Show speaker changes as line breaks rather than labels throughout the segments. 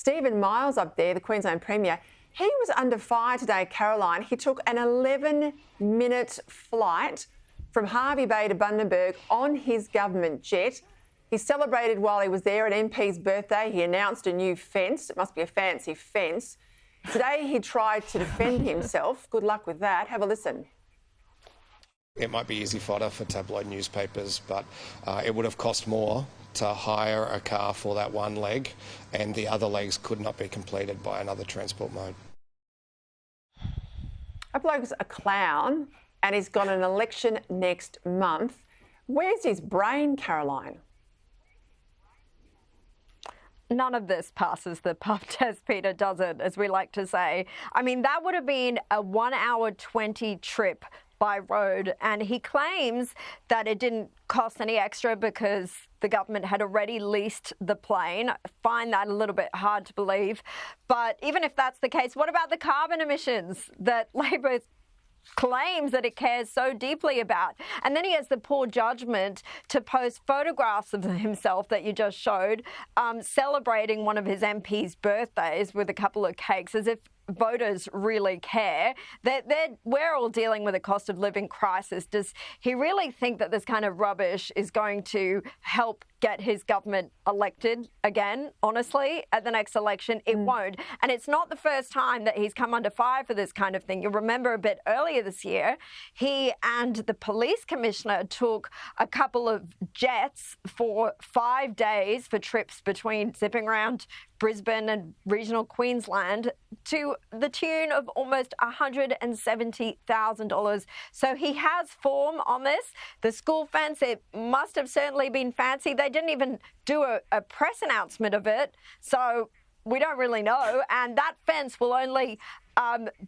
Steven Miles up there, the Queensland Premier, he was under fire today, Caroline. He took an 11-minute flight from Hervey Bay to Bundaberg on his government jet. He celebrated while he was there at MP's birthday. He announced a new fence. It must be a fancy fence. Today he tried to defend himself. Good luck with that. Have a listen.
It might be easy fodder for tabloid newspapers, but it would have cost more to hire a car for that one leg, and the other legs could not be completed by another transport mode.
A bloke's a clown and he's got an election next month. Where's his brain, Caroline?
None of this passes the pub test, Peter, does it, as we like to say. I mean, that would have been a 1 hour 20 trip by road, and he claims that it didn't cost any extra because the government had already leased the plane. I find that a little bit hard to believe. But even if that's the case, what about the carbon emissions that Labor claims that it cares so deeply about? And then he has the poor judgment to post photographs of himself that you just showed, celebrating one of his MP's birthdays with a couple of cakes, as if voters really care. We're all dealing with a cost of living crisis. Does he really think that this kind of rubbish is going to help get his government elected again? Honestly, at the next election, it won't. And it's not the first time that he's come under fire for this kind of thing. You'll remember a bit earlier this year, he and the police commissioner took a couple of jets for 5 days for trips between zipping around Brisbane and regional Queensland to the tune of almost $170,000. So he has form on this. The school fence, it must have certainly been fancy. They didn't even do a press announcement of it, so we don't really know. And that fence will only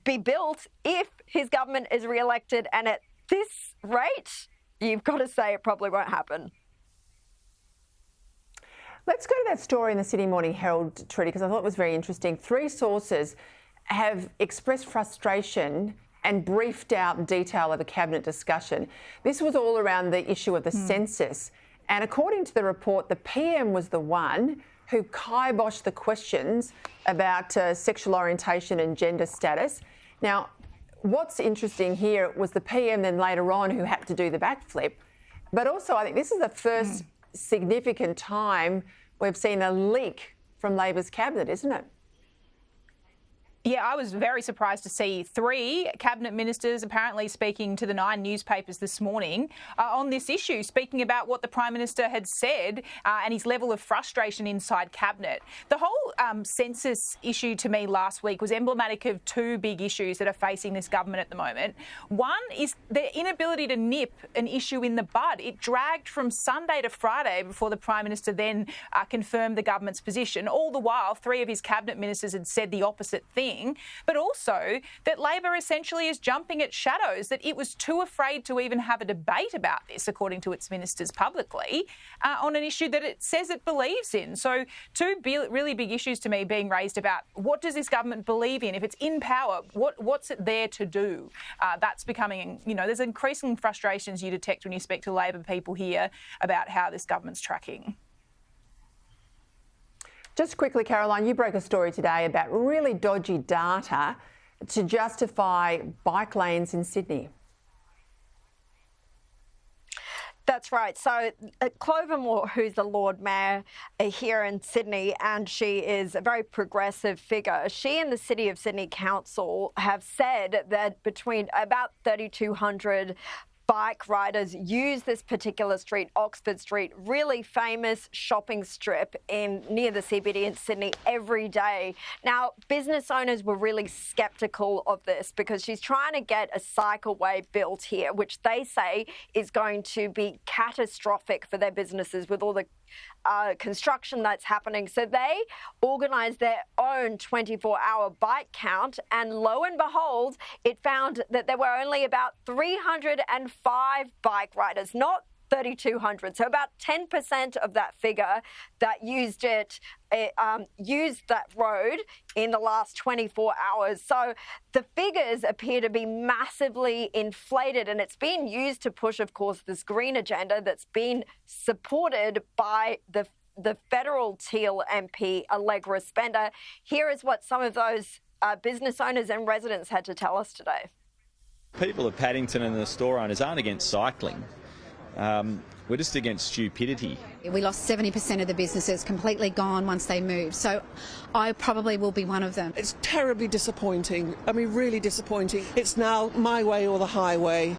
be built if his government is re-elected. And at this rate, you've got to say it probably won't happen.
Let's go to that story in the Sydney Morning Herald, Trudy, because I thought it was very interesting. 3 sources have expressed frustration and briefed out detail of a cabinet discussion. This was all around the issue of the census. And according to the report, the PM was the one who kiboshed the questions about sexual orientation and gender status. Now, what's interesting here was the PM then later on who had to do the backflip. But also, I think this is the first significant time we've seen a leak from Labor's cabinet, isn't it?
Yeah, I was very surprised to see 3 cabinet ministers apparently speaking to the 9 newspapers this morning on this issue, speaking about what the Prime Minister had said and his level of frustration inside cabinet. The whole census issue to me last week was emblematic of 2 big issues that are facing this government at the moment. One is their inability to nip an issue in the bud. It dragged from Sunday to Friday before the Prime Minister then confirmed the government's position. All the while, 3 of his cabinet ministers had said the opposite thing. But also that Labor essentially is jumping at shadows, that it was too afraid to even have a debate about this, according to its ministers publicly, on an issue that it says it believes in. So 2 really big issues to me being raised about what does this government believe in? If it's in power, what's it there to do? That's becoming, there's increasing frustrations you detect when you speak to Labor people here about how this government's tracking.
Just quickly, Caroline, you broke a story today about really dodgy data to justify bike lanes in Sydney.
That's right. So Clover Moore, who's the Lord Mayor here in Sydney, and she is a very progressive figure. She and the City of Sydney Council have said that between about 3,200 bike riders use this particular street, Oxford Street, really famous shopping strip near the CBD in Sydney every day. Now, business owners were really sceptical of this because she's trying to get a cycleway built here, which they say is going to be catastrophic for their businesses with all the construction that's happening. So they organised their own 24-hour bike count, and lo and behold, it found that there were only about 305 bike riders, not 3,200. So about 10% of that figure that used that road in the last 24 hours. So the figures appear to be massively inflated, and it's been used to push, of course, this green agenda that's been supported by the the federal Teal MP Allegra Spender. Here is what some of those business owners and residents had to tell us today.
People of Paddington and the store owners aren't against cycling. We're just against stupidity.
We lost 70% of the businesses completely gone once they moved, so I probably will be one of them.
It's terribly disappointing. I mean, really disappointing. It's now my way or the highway.